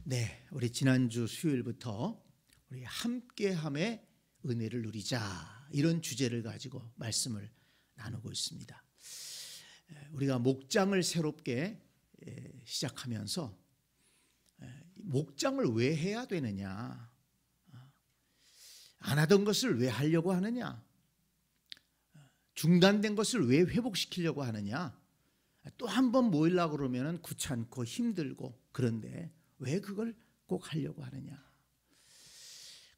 네, 우리 지난주 수요일부터 우리 함께함의 은혜를 누리자 이런 주제를 가지고 말씀을 나누고 있습니다. 우리가 목장을 새롭게 시작하면서 목장을 왜 해야 되느냐, 안 하던 것을 왜 하려고 하느냐, 중단된 것을 왜 회복시키려고 하느냐, 또 한 번 모이려고 그러면 귀찮고 힘들고, 그런데 왜 그걸 꼭 하려고 하느냐?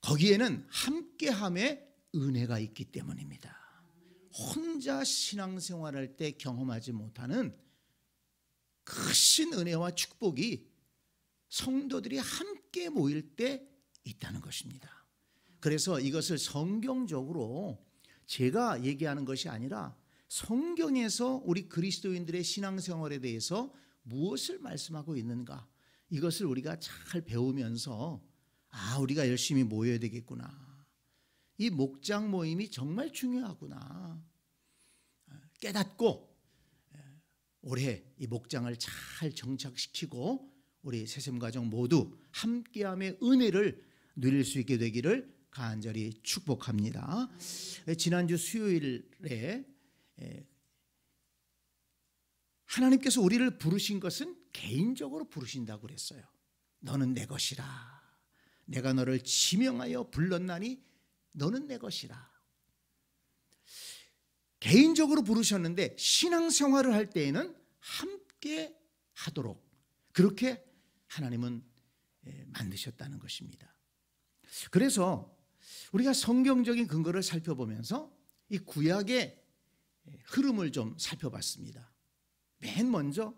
거기에는 함께함의 은혜가 있기 때문입니다. 혼자 신앙생활할 때 경험하지 못하는 크신 은혜와 축복이 성도들이 함께 모일 때 있다는 것입니다. 그래서 이것을 성경적으로 제가 얘기하는 것이 아니라 성경에서 우리 그리스도인들의 신앙생활에 대해서 무엇을 말씀하고 있는가, 이것을 우리가 잘 배우면서 우리가 열심히 모여야 되겠구나, 이 목장 모임이 정말 중요하구나 깨닫고 올해 이 목장을 잘 정착시키고 우리 새샘가족 모두 함께함의 은혜를 누릴 수 있게 되기를 간절히 축복합니다. 지난주 수요일에 하나님께서 우리를 부르신 것은 개인적으로 부르신다고 그랬어요. 너는 내 것이라. 내가 너를 지명하여 불렀나니 너는 내 것이라. 개인적으로 부르셨는데 신앙생활을 할 때에는 함께 하도록 그렇게 하나님은 만드셨다는 것입니다. 그래서 우리가 성경적인 근거를 살펴보면서 이 구약의 흐름을 좀 살펴봤습니다. 맨 먼저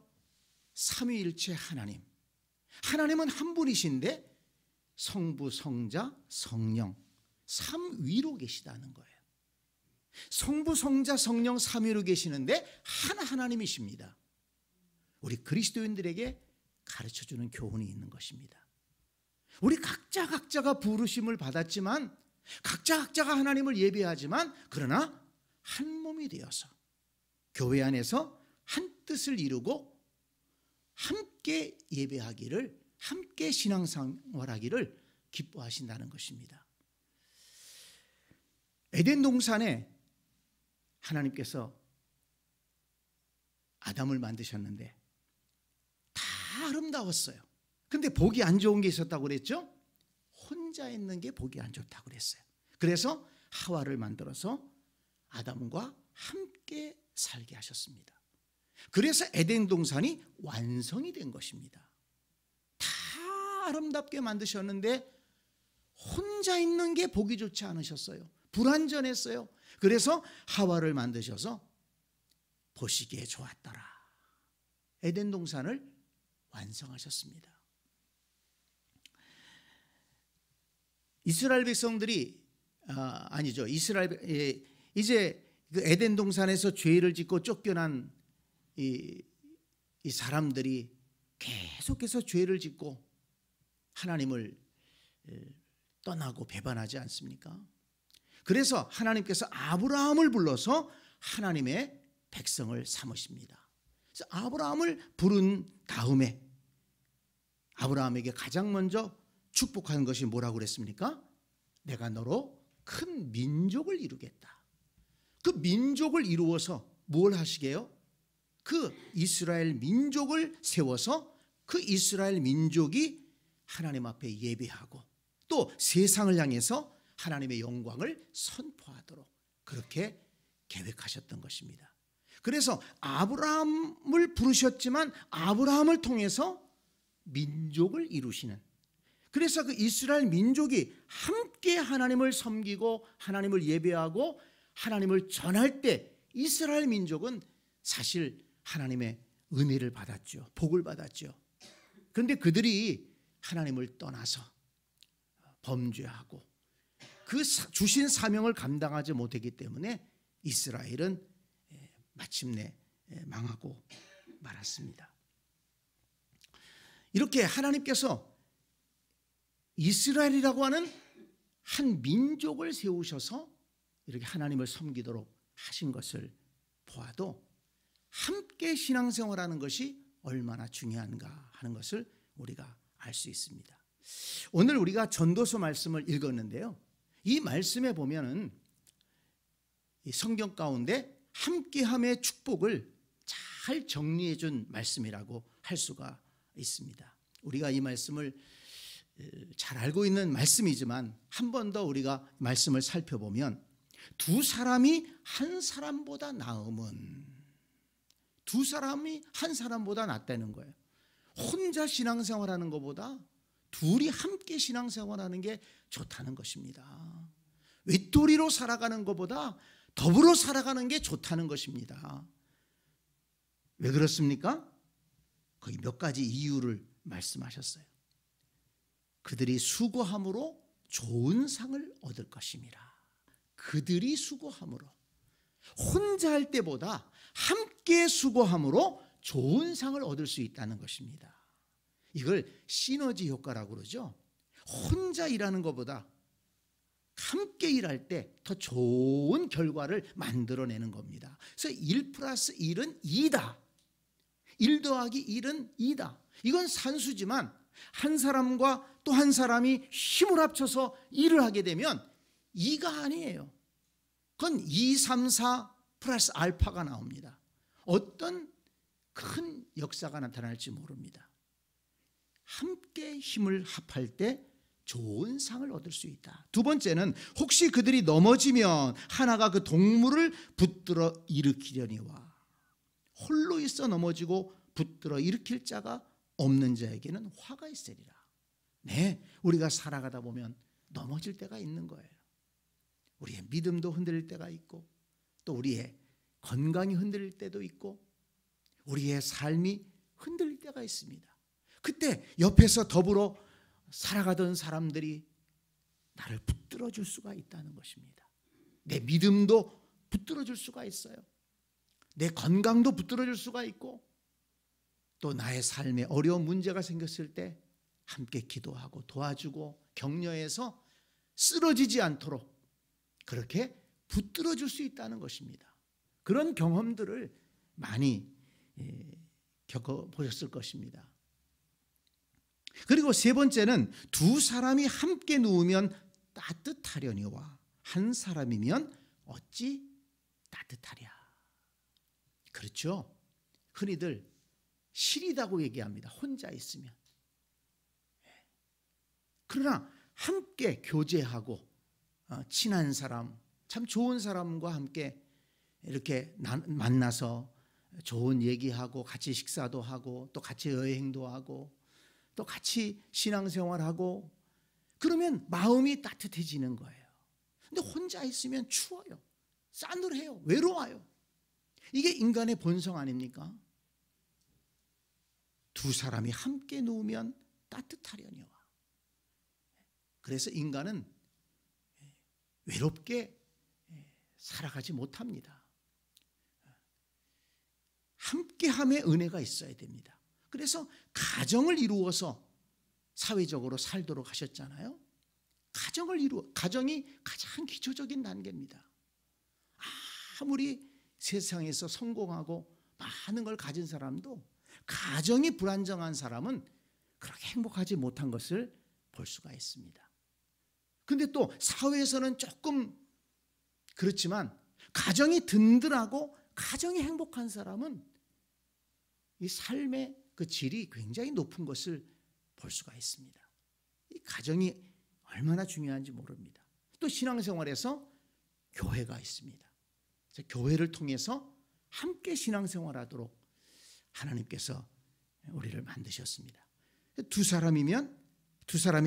삼위일체 하나님은 한 분이신데 성부, 성자, 성령 삼위로 계시다는 거예요. 성부, 성자, 성령 삼위로 계시는데 하나님이십니다. 우리 그리스도인들에게 가르쳐주는 교훈이 있는 것입니다. 우리 각자가 부르심을 받았지만 각자가 하나님을 예배하지만 그러나 한 몸이 되어서 교회 안에서 한 뜻을 이루고 함께 예배하기를, 함께 신앙생활하기를 기뻐하신다는 것입니다. 에덴 동산에 하나님께서 아담을 만드셨는데 다 아름다웠어요. 근데 보기 안 좋은 게 있었다고 그랬죠? 혼자 있는 게 보기 안 좋다고 그랬어요. 그래서 하와를 만들어서 아담과 함께 살게 하셨습니다. 그래서 에덴 동산이 완성이 된 것입니다. 다 아름답게 만드셨는데 혼자 있는 게 보기 좋지 않으셨어요. 불완전했어요. 그래서 하와를 만드셔서 보시기에 좋았더라. 에덴 동산을 완성하셨습니다. 이스라엘 백성들이 이제 그 에덴 동산에서 죄를 짓고 쫓겨난 이 사람들이 계속해서 죄를 짓고 하나님을 떠나고 배반하지 않습니까? 그래서 하나님께서 아브라함을 불러서 하나님의 백성을 삼으십니다. 그래서 아브라함을 부른 다음에 아브라함에게 가장 먼저 축복하는 것이 뭐라고 그랬습니까? 내가 너로 큰 민족을 이루겠다. 그 민족을 이루어서 뭘 하시게요? 그 이스라엘 민족을 세워서 그 이스라엘 민족이 하나님 앞에 예배하고 또 세상을 향해서 하나님의 영광을 선포하도록 그렇게 계획하셨던 것입니다. 그래서 아브라함을 부르셨지만 아브라함을 통해서 민족을 이루시는, 그래서 그 이스라엘 민족이 함께 하나님을 섬기고 하나님을 예배하고 하나님을 전할 때 이스라엘 민족은 사실 하나님의 은혜를 받았죠. 복을 받았죠. 그런데 그들이 하나님을 떠나서 범죄하고 그 주신 사명을 감당하지 못했기 때문에 이스라엘은 마침내 망하고 말았습니다. 이렇게 하나님께서 이스라엘이라고 하는 한 민족을 세우셔서 이렇게 하나님을 섬기도록 하신 것을 보아도 함께 신앙생활하는 것이 얼마나 중요한가 하는 것을 우리가 알 수 있습니다. 오늘 우리가 전도서 말씀을 읽었는데요. 이 말씀에 보면은 이 성경 가운데 함께함의 축복을 잘 정리해 준 말씀이라고 할 수가 있습니다. 우리가 이 말씀을 잘 알고 있는 말씀이지만 한 번 더 우리가 말씀을 살펴보면 두 사람이 한 사람보다 나음은 두 사람이 한 사람보다 낫다는 거예요. 혼자 신앙생활하는 것보다 둘이 함께 신앙생활하는 게 좋다는 것입니다. 외톨이로 살아가는 것보다 더불어 살아가는 게 좋다는 것입니다. 왜 그렇습니까? 거기 몇 가지 이유를 말씀하셨어요. 그들이 수고함으로 좋은 상을 얻을 것임이라. 그들이 수고함으로, 혼자 할 때보다 함께 수고함으로 좋은 상을 얻을 수 있다는 것입니다. 이걸 시너지 효과라고 그러죠. 혼자 일하는 것보다 함께 일할 때 더 좋은 결과를 만들어내는 겁니다. 그래서 1 플러스 1은 2다. 1 더하기 1은 2다. 이건 산수지만 한 사람과 또 한 사람이 힘을 합쳐서 일을 하게 되면 2가 아니에요. 그건 2, 3, 4 플러스 알파가 나옵니다. 어떤 큰 역사가 나타날지 모릅니다. 함께 힘을 합할 때 좋은 상을 얻을 수 있다. 두 번째는 혹시 그들이 넘어지면 하나가 그 동물을 붙들어 일으키려니와 홀로 있어 넘어지고 붙들어 일으킬 자가 없는 자에게는 화가 있으리라. 네, 우리가 살아가다 보면 넘어질 때가 있는 거예요. 우리의 믿음도 흔들릴 때가 있고 또 우리의 건강이 흔들릴 때도 있고 우리의 삶이 흔들릴 때가 있습니다. 그때 옆에서 더불어 살아가던 사람들이 나를 붙들어 줄 수가 있다는 것입니다. 내 믿음도 붙들어 줄 수가 있어요. 내 건강도 붙들어 줄 수가 있고 또 나의 삶에 어려운 문제가 생겼을 때 함께 기도하고 도와주고 격려해서 쓰러지지 않도록 그렇게 붙들어 줄 수 있다는 것입니다. 그런 경험들을 많이 겪어보셨을 것입니다. 그리고 세 번째는 두 사람이 함께 누우면 따뜻하려니와 한 사람이면 어찌 따뜻하랴. 그렇죠. 흔히들 시리다고 얘기합니다. 혼자 있으면. 그러나 함께 교제하고 친한 사람, 참 좋은 사람과 함께 이렇게 만나서 좋은 얘기하고 같이 식사도 하고 또 같이 여행도 하고 또 같이 신앙생활하고 그러면 마음이 따뜻해지는 거예요. 근데 혼자 있으면 추워요. 싸늘해요. 외로워요. 이게 인간의 본성 아닙니까? 두 사람이 함께 누우면 따뜻하려니와. 그래서 인간은 외롭게 살아가지 못합니다. 함께함의 은혜가 있어야 됩니다. 그래서 가정을 이루어서 사회적으로 살도록 하셨잖아요. 가정이 가장 기초적인 단계입니다. 아무리 세상에서 성공하고 많은 걸 가진 사람도 가정이 불안정한 사람은 그렇게 행복하지 못한 것을 볼 수가 있습니다. 근데 또 사회에서는 조금 그렇지만 가정이 든든하고 가정이 행복한 사람은 이 삶의 그 질이 굉장히 높은 것을 볼 수가 있습니다. 이 가정이 얼마나 중요한지 모릅니다. 또 신앙생활에서 교회가 있습니다. 그래서 교회를 통해서 함께 신앙생활하도록 하나님께서 우리를 만드셨습니다. 두 사람이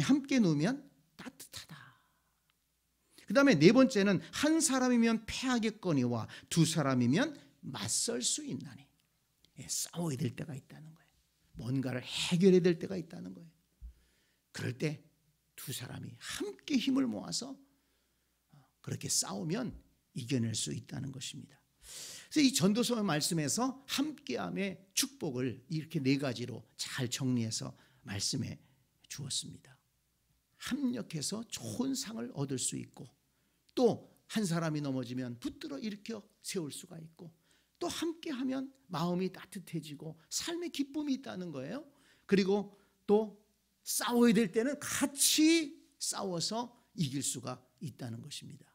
함께 누우면 따뜻하다. 그 다음에 네 번째는 한 사람이면 패하겠거니와 두 사람이면 맞설 수 있나니. 싸워야 될 때가 있다는 거예요. 뭔가를 해결해야 될 때가 있다는 거예요. 그럴 때 두 사람이 함께 힘을 모아서 그렇게 싸우면 이겨낼 수 있다는 것입니다. 그래서 이 전도서 말씀에서 함께함의 축복을 이렇게 네 가지로 잘 정리해서 말씀해 주었습니다. 합력해서 좋은 상을 얻을 수 있고 또 한 사람이 넘어지면 붙들어 일으켜 세울 수가 있고 또 함께하면 마음이 따뜻해지고 삶의 기쁨이 있다는 거예요. 그리고 또 싸워야 될 때는 같이 싸워서 이길 수가 있다는 것입니다.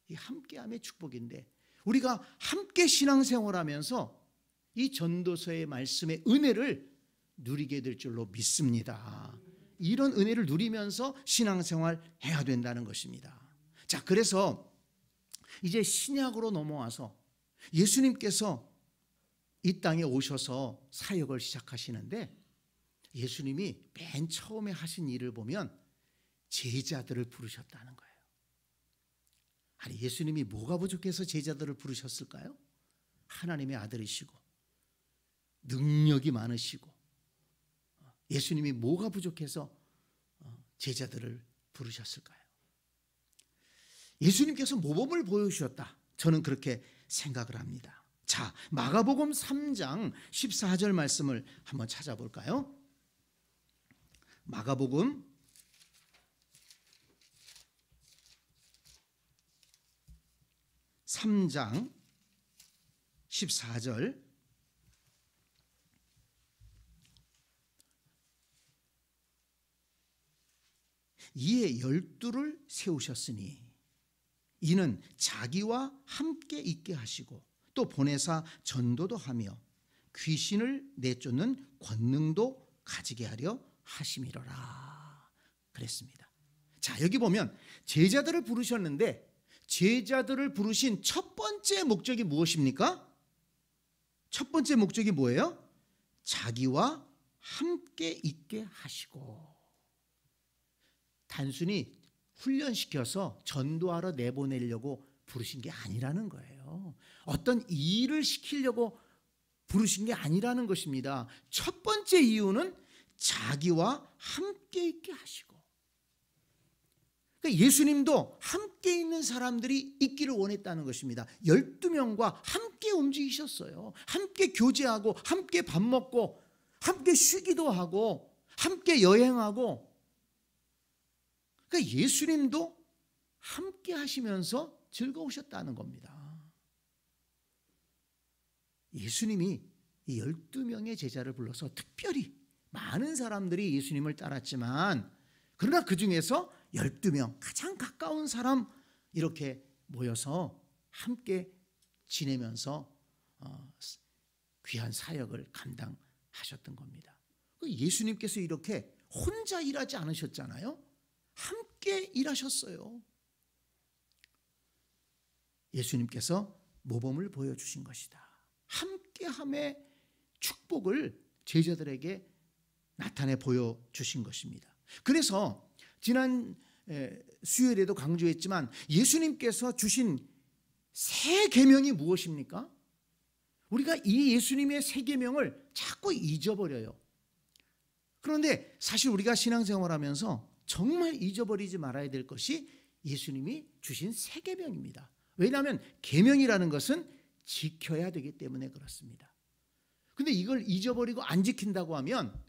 이 함께함의 축복인데 우리가 함께 신앙생활하면서 이 전도서의 말씀의 은혜를 누리게 될 줄로 믿습니다. 이런 은혜를 누리면서 신앙생활 해야 된다는 것입니다. 자, 그래서 이제 신약으로 넘어와서 예수님께서 이 땅에 오셔서 사역을 시작하시는데 예수님이 맨 처음에 하신 일을 보면 제자들을 부르셨다는 거예요. 아니, 예수님이 뭐가 부족해서 제자들을 부르셨을까요? 하나님의 아들이시고 능력이 많으시고 예수님이 뭐가 부족해서 제자들을 부르셨을까요? 예수님께서 모범을 보여주셨다. 저는 그렇게 생각을 합니다. 자, 마가복음 3장 14절 말씀을 한번 찾아볼까요? 마가복음 3장 14절 이에 12를 세우셨으니 이는 자기와 함께 있게 하시고 또 보내사 전도도 하며 귀신을 내쫓는 권능도 가지게 하려 하심이로라 그랬습니다. 자, 여기 보면 제자들을 부르셨는데 제자들을 부르신 첫 번째 목적이 무엇입니까? 첫 번째 목적이 뭐예요? 자기와 함께 있게 하시고, 단순히 훈련시켜서 전도하러 내보내려고 부르신 게 아니라는 거예요. 어떤 일을 시키려고 부르신 게 아니라는 것입니다. 첫 번째 이유는 자기와 함께 있게 하시고, 그러니까 예수님도 함께 있는 사람들이 있기를 원했다는 것입니다. 12명과 함께 움직이셨어요. 함께 교제하고 함께 밥 먹고 함께 쉬기도 하고 함께 여행하고, 그러니까 예수님도 함께 하시면서 즐거우셨다는 겁니다. 예수님이 이 12명의 제자를 불러서 특별히 많은 사람들이 예수님을 따랐지만, 그러나 그 중에서 12명 가장 가까운 사람 이렇게 모여서 함께 지내면서 귀한 사역을 감당하셨던 겁니다. 예수님께서 이렇게 혼자 일하지 않으셨잖아요. 함께 일하셨어요. 예수님께서 모범을 보여주신 것이다. 함께함의 축복을 제자들에게 나타내 보여주신 것입니다. 그래서 지난 수요일에도 강조했지만 예수님께서 주신 새 계명이 무엇입니까? 우리가 이 예수님의 새 계명을 자꾸 잊어버려요. 그런데 사실 우리가 신앙생활하면서 정말 잊어버리지 말아야 될 것이 예수님이 주신 새 계명입니다. 왜냐하면 계명이라는 것은 지켜야 되기 때문에 그렇습니다. 그런데 이걸 잊어버리고 안 지킨다고 하면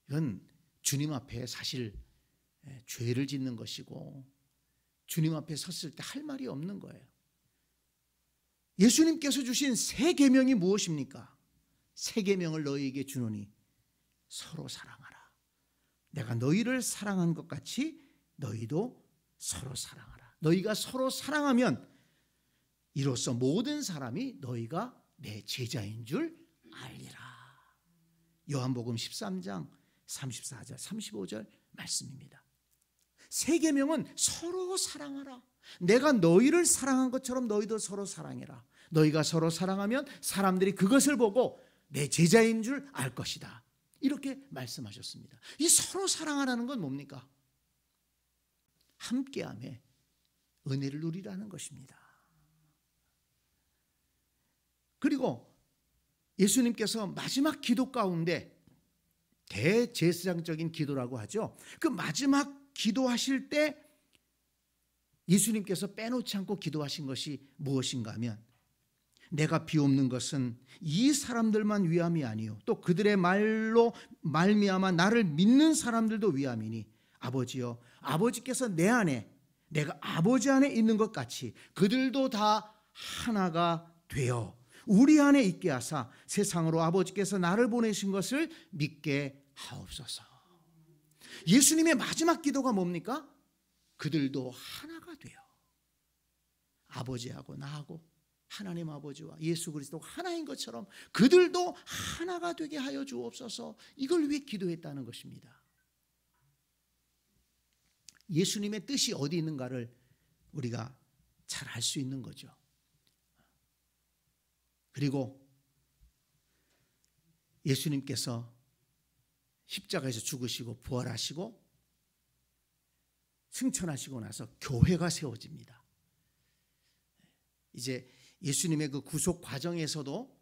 이건 주님 앞에 사실 죄를 짓는 것이고 주님 앞에 섰을 때 할 말이 없는 거예요. 예수님께서 주신 새 계명이 무엇입니까? 새 계명을 너희에게 주노니 서로 사랑하라. 내가 너희를 사랑한 것 같이 너희도 서로 사랑하라. 너희가 서로 사랑하면 이로써 모든 사람이 너희가 내 제자인 줄 알리라. 요한복음 13장 34절 35절 말씀입니다. 새 계명은 서로 사랑하라. 내가 너희를 사랑한 것처럼 너희도 서로 사랑해라. 너희가 서로 사랑하면 사람들이 그것을 보고 내 제자인 줄 알 것이다. 이렇게 말씀하셨습니다. 이 서로 사랑하라는 건 뭡니까? 함께함에 은혜를 누리라는 것입니다. 그리고 예수님께서 마지막 기도 가운데 대제사장적인 기도라고 하죠. 그 마지막 기도하실 때 예수님께서 빼놓지 않고 기도하신 것이 무엇인가 하면, 내가 비옵는 것은 이 사람들만 위함이 아니요 또 그들의 말로 말미암아 나를 믿는 사람들도 위함이니 아버지여, 아버지께서 내 안에 내가 아버지 안에 있는 것 같이 그들도 다 하나가 되어 우리 안에 있게 하사 세상으로 아버지께서 나를 보내신 것을 믿게 하옵소서. 예수님의 마지막 기도가 뭡니까? 그들도 하나가 돼요. 아버지하고 나하고 하나님 아버지와 예수 그리스도가 하나인 것처럼 그들도 하나가 되게 하여 주옵소서. 이걸 위해 기도했다는 것입니다. 예수님의 뜻이 어디 있는가를 우리가 잘 알 수 있는 거죠. 그리고 예수님께서 십자가에서 죽으시고 부활하시고 승천하시고 나서 교회가 세워집니다. 이제 예수님의 그 구속 과정에서도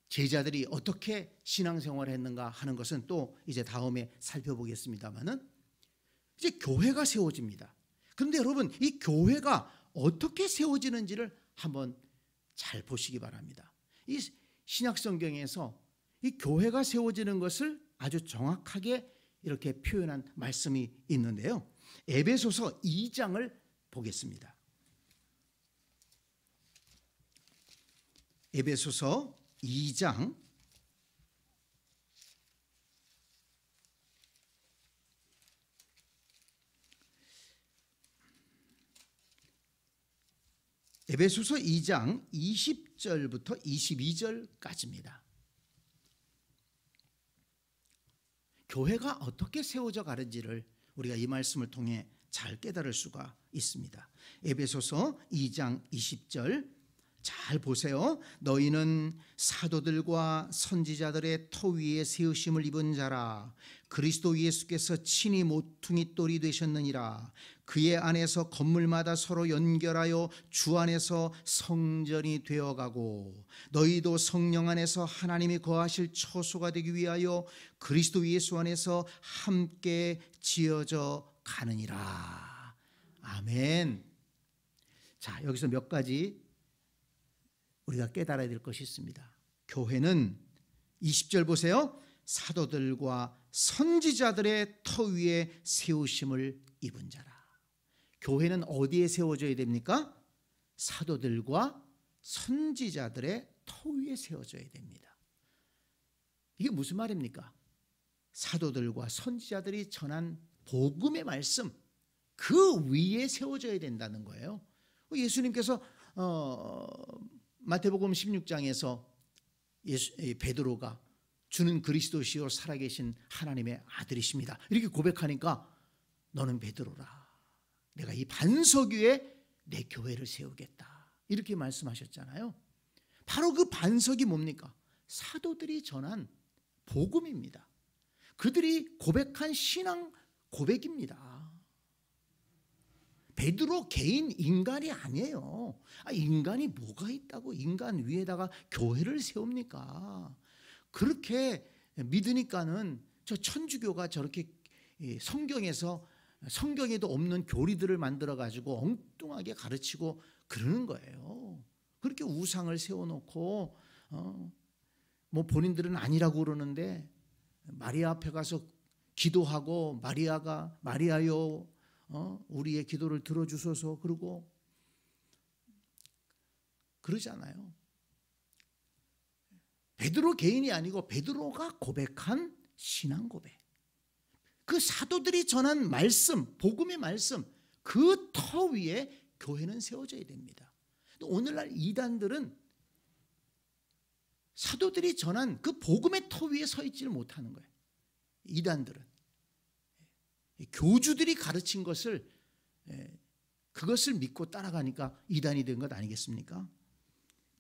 제자들이 어떻게 신앙생활을 했는가 하는 것은 또 이제 다음에 살펴보겠습니다만은 이제 교회가 세워집니다. 그런데 여러분, 이 교회가 어떻게 세워지는지를 한번 잘 보시기 바랍니다. 이 신약 성경에서 이 교회가 세워지는 것을 아주 정확하게 이렇게 표현한 말씀이 있는데요. 에베소서 2장을 보겠습니다. 에베소서 2장 20절부터 22절까지입니다. 교회가 어떻게 세워져 가는지를 우리가 이 말씀을 통해 잘 깨달을 수가 있습니다. 에베소서 2장 20절 잘 보세요. 너희는 사도들과 선지자들의 터 위에 세우심을 입은 자라. 그리스도 예수께서 친히 모퉁이 돌이 되셨느니라. 그의 안에서 건물마다 서로 연결하여 주 안에서 성전이 되어가고 너희도 성령 안에서 하나님이 거하실 처소가 되기 위하여 그리스도 예수 안에서 함께 지어져 가느니라. 아멘. 자, 여기서 몇 가지 우리가 깨달아야 될 것이 있습니다. 교회는 20절 보세요. 사도들과 선지자들의 터 위에 세우심을 입은 자라. 교회는 어디에 세워져야 됩니까? 사도들과 선지자들의 터 위에 세워져야 됩니다. 이게 무슨 말입니까? 사도들과 선지자들이 전한 복음의 말씀, 그 위에 세워져야 된다는 거예요. 예수님께서 마태복음 16장에서 베드로가 주는 그리스도시요 살아계신 하나님의 아들이십니다, 이렇게 고백하니까 너는 베드로라, 내가 이 반석 위에 내 교회를 세우겠다, 이렇게 말씀하셨잖아요. 바로 그 반석이 뭡니까? 사도들이 전한 복음입니다. 그들이 고백한 신앙 고백입니다. 베드로 개인 인간이 아니에요. 인간이 뭐가 있다고 인간 위에다가 교회를 세웁니까? 그렇게 믿으니까는 저 천주교가 저렇게 성경에도 없는 교리들을 만들어 가지고 엉뚱하게 가르치고 그러는 거예요. 그렇게 우상을 세워놓고 뭐 본인들은 아니라고 그러는데 마리아 앞에 가서 기도하고 마리아요 우리의 기도를 들어주소서 그러고 그러잖아요. 베드로 개인이 아니고 베드로가 고백한 신앙 고백, 그 사도들이 전한 말씀, 복음의 말씀, 그 터 위에 교회는 세워져야 됩니다. 오늘날 이단들은 사도들이 전한 그 복음의 터 위에 서 있지를 못하는 거예요. 이단들은 교주들이 가르친 것을 그것을 믿고 따라가니까 이단이 된 것 아니겠습니까?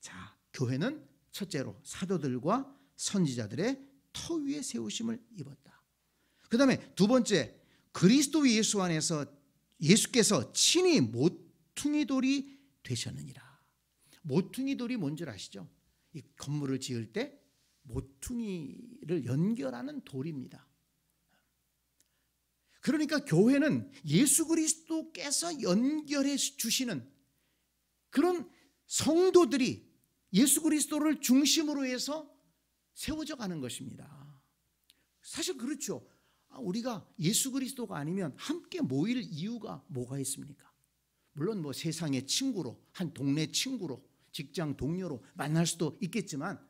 자, 교회는 첫째로 사도들과 선지자들의 터 위에 세우심을 입었다. 그 다음에 두 번째, 그리스도 예수 안에서 예수께서 친히 모퉁이 돌이 되셨느니라. 모퉁이 돌이 뭔 줄 아시죠? 이 건물을 지을 때 모퉁이를 연결하는 돌입니다. 그러니까 교회는 예수 그리스도께서 연결해 주시는 그런 성도들이 예수 그리스도를 중심으로 해서 세워져 가는 것입니다. 사실 그렇죠. 우리가 예수 그리스도가 아니면 함께 모일 이유가 뭐가 있습니까? 물론 뭐 세상의 친구로, 한 동네 친구로, 직장 동료로 만날 수도 있겠지만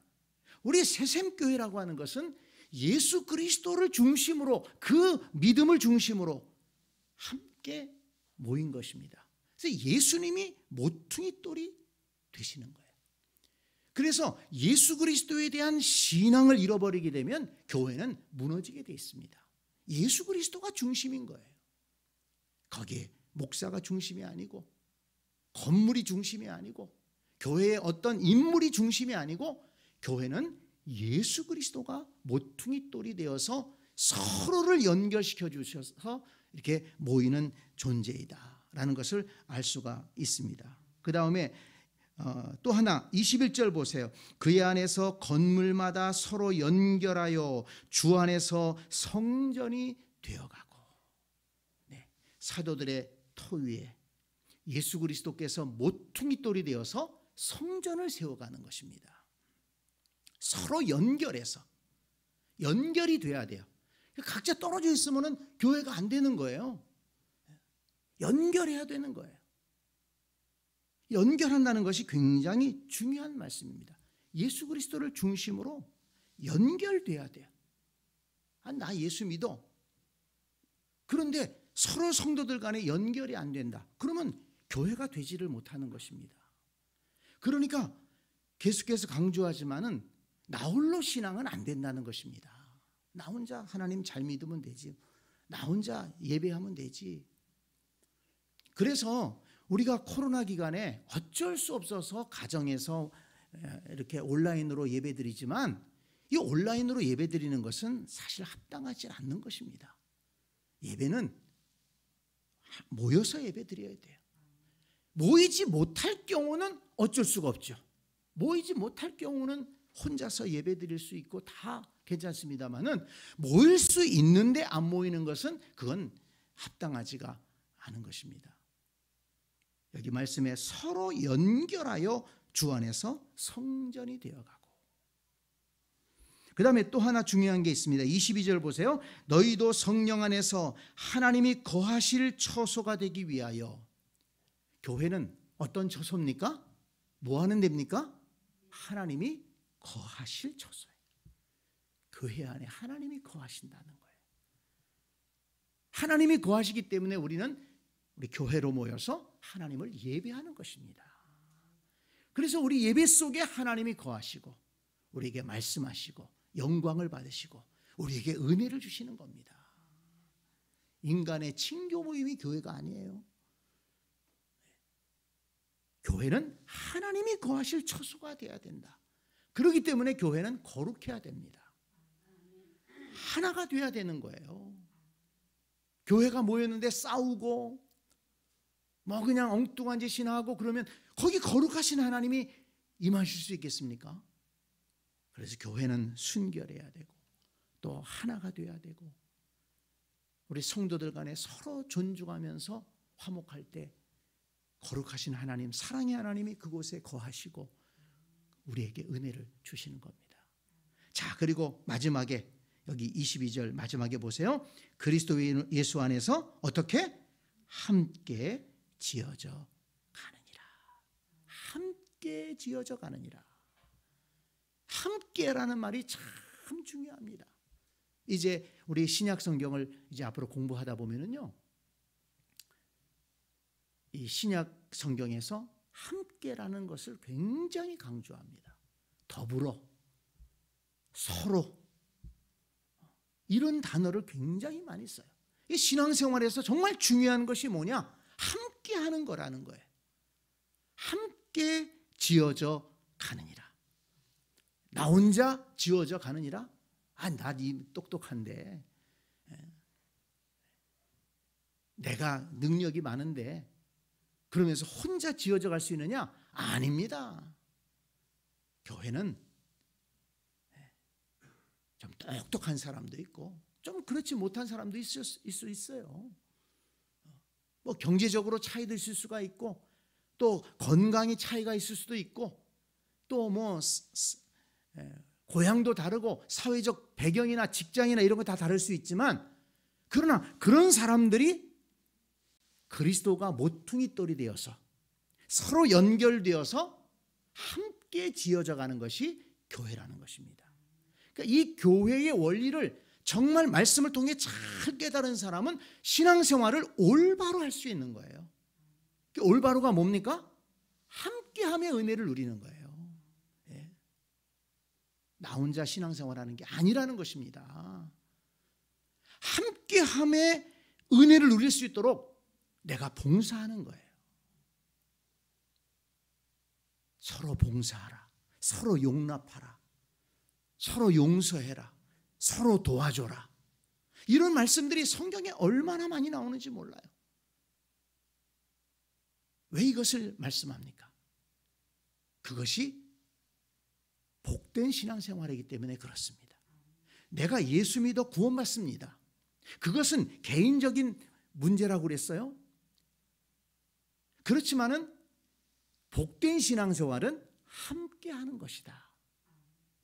우리 새샘교회라고 하는 것은 예수 그리스도를 중심으로, 그 믿음을 중심으로 함께 모인 것입니다. 그래서 예수님이 모퉁이 돌이 되시는 거예요. 그래서 예수 그리스도에 대한 신앙을 잃어버리게 되면 교회는 무너지게 돼 있습니다. 예수 그리스도가 중심인 거예요. 거기에 목사가 중심이 아니고, 건물이 중심이 아니고, 교회의 어떤 인물이 중심이 아니고, 교회는 예수 그리스도가 모퉁이 돌이 되어서 서로를 연결시켜 주셔서 이렇게 모이는 존재이다라는 것을 알 수가 있습니다. 그 다음에 또 하나 21절 보세요. 그의 안에서 건물마다 서로 연결하여 주 안에서 성전이 되어가고. 네, 사도들의 토 위에 예수 그리스도께서 모퉁이 돌이 되어서 성전을 세워가는 것입니다. 서로 연결해서, 연결이 돼야 돼요. 각자 떨어져 있으면 교회가 안 되는 거예요. 연결해야 되는 거예요. 연결한다는 것이 굉장히 중요한 말씀입니다. 예수 그리스도를 중심으로 연결돼야 돼요. 나 예수 믿어. 그런데 서로 성도들 간에 연결이 안 된다. 그러면 교회가 되지를 못하는 것입니다. 그러니까 계속해서 강조하지만은 나 홀로 신앙은 안 된다는 것입니다. 나 혼자 하나님 잘 믿으면 되지. 나 혼자 예배하면 되지. 그래서 우리가 코로나 기간에 어쩔 수 없어서 가정에서 이렇게 온라인으로 예배드리지만, 이 온라인으로 예배드리는 것은 사실 합당하지 않는 것입니다. 예배는 모여서 예배드려야 돼요. 모이지 못할 경우는 어쩔 수가 없죠. 모이지 못할 경우는 혼자서 예배드릴 수 있고 다 괜찮습니다만은, 모일 수 있는데 안 모이는 것은 그건 합당하지가 않은 것입니다. 여기 말씀에 서로 연결하여 주 안에서 성전이 되어가고. 그 다음에 또 하나 중요한 게 있습니다. 22절 보세요. 너희도 성령 안에서 하나님이 거하실 처소가 되기 위하여. 교회는 어떤 처소입니까? 뭐 하는 데입니까? 하나님이 거하실 처소예요. 교회 안에 하나님이 거하신다는 거예요. 하나님이 거하시기 때문에 우리는 우리 교회로 모여서 하나님을 예배하는 것입니다. 그래서 우리 예배 속에 하나님이 거하시고 우리에게 말씀하시고 영광을 받으시고 우리에게 은혜를 주시는 겁니다. 인간의 친교 모임이 교회가 아니에요. 교회는 하나님이 거하실 처소가 되어야 된다. 그렇기 때문에 교회는 거룩해야 됩니다. 하나가 돼야 되는 거예요. 교회가 모였는데 싸우고 뭐 그냥 엉뚱한 짓이나 하고 그러면 거기 거룩하신 하나님이 임하실 수 있겠습니까? 그래서 교회는 순결해야 되고 또 하나가 돼야 되고, 우리 성도들 간에 서로 존중하면서 화목할 때 거룩하신 하나님, 사랑의 하나님이 그곳에 거하시고 우리에게 은혜를 주시는 겁니다. 자, 그리고 마지막에 여기 22절 마지막에 보세요. 그리스도 예수 안에서 어떻게? 함께 지어져 가느니라. 함께 지어져 가느니라. 함께라는 말이 참 중요합니다. 이제 우리 신약 성경을 이제 앞으로 공부하다 보면은요, 이 신약 성경에서 함께라는 것을 굉장히 강조합니다. 더불어, 서로, 이런 단어를 굉장히 많이 써요. 이 신앙생활에서 정말 중요한 것이 뭐냐? 함께 하는 거라는 거예요. 함께 지어져 가느니라. 나 혼자 지어져 가느니라? 나 똑똑한데, 내가 능력이 많은데 그러면서 혼자 지어져 갈 수 있느냐? 아닙니다. 교회는 좀 똑똑한 사람도 있고 좀 그렇지 못한 사람도 있을 수 있어요. 뭐 경제적으로 차이도 있을 수가 있고 또 건강이 차이가 있을 수도 있고 또 뭐 고향도 다르고 사회적 배경이나 직장이나 이런 거 다 다를 수 있지만, 그러나 그런 사람들이 그리스도가 모퉁이 돌이 되어서 서로 연결되어서 함께 지어져 가는 것이 교회라는 것입니다. 그러니까 이 교회의 원리를 정말 말씀을 통해 잘 깨달은 사람은 신앙생활을 올바로 할 수 있는 거예요. 올바로가 뭡니까? 함께함의 은혜를 누리는 거예요. 예. 나 혼자 신앙생활하는 게 아니라는 것입니다. 함께함의 은혜를 누릴 수 있도록 내가 봉사하는 거예요. 서로 봉사하라. 서로 용납하라. 서로 용서해라. 서로 도와줘라. 이런 말씀들이 성경에 얼마나 많이 나오는지 몰라요. 왜 이것을 말씀합니까? 그것이 복된 신앙생활이기 때문에 그렇습니다. 내가 예수 믿어 구원받습니다. 그것은 개인적인 문제라고 그랬어요. 그렇지만은 복된 신앙생활은 함께하는 것이다.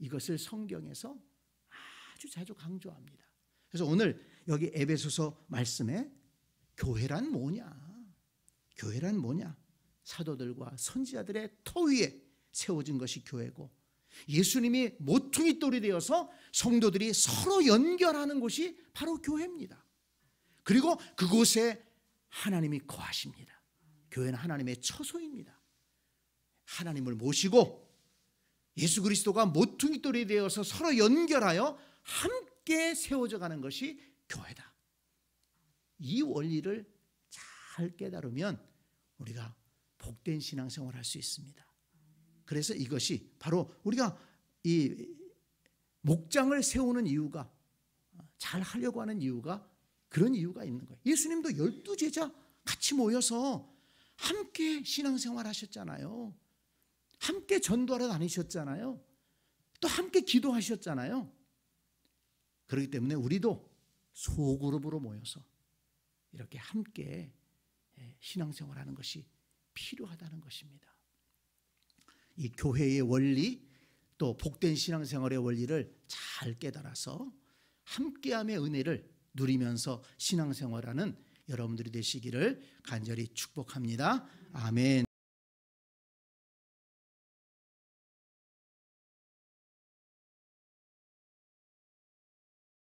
이것을 성경에서 아주 자주 강조합니다. 그래서 오늘 여기 에베소서 말씀에 교회란 뭐냐? 교회란 뭐냐? 사도들과 선지자들의 터 위에 세워진 것이 교회고, 예수님이 모퉁이 돌이 되어서 성도들이 서로 연결하는 곳이 바로 교회입니다. 그리고 그곳에 하나님이 거하십니다. 교회는 하나님의 처소입니다. 하나님을 모시고 예수 그리스도가 모퉁이 돌이 되어서 서로 연결하여 함께 세워져 가는 것이 교회다. 이 원리를 잘 깨달으면 우리가 복된 신앙생활을 할 수 있습니다. 그래서 이것이 바로 우리가 이 목장을 세우는 이유가, 잘 하려고 하는 이유가 그런 이유가 있는 거예요. 예수님도 12제자 같이 모여서 함께 신앙생활 하셨잖아요. 함께 전도하러 다니셨잖아요. 또 함께 기도하셨잖아요. 그렇기 때문에 우리도 소그룹으로 모여서 이렇게 함께 신앙생활하는 것이 필요하다는 것입니다. 이 교회의 원리, 또 복된 신앙생활의 원리를 잘 깨달아서 함께함의 은혜를 누리면서 신앙생활하는 여러분들이 되시기를 간절히 축복합니다. 아멘.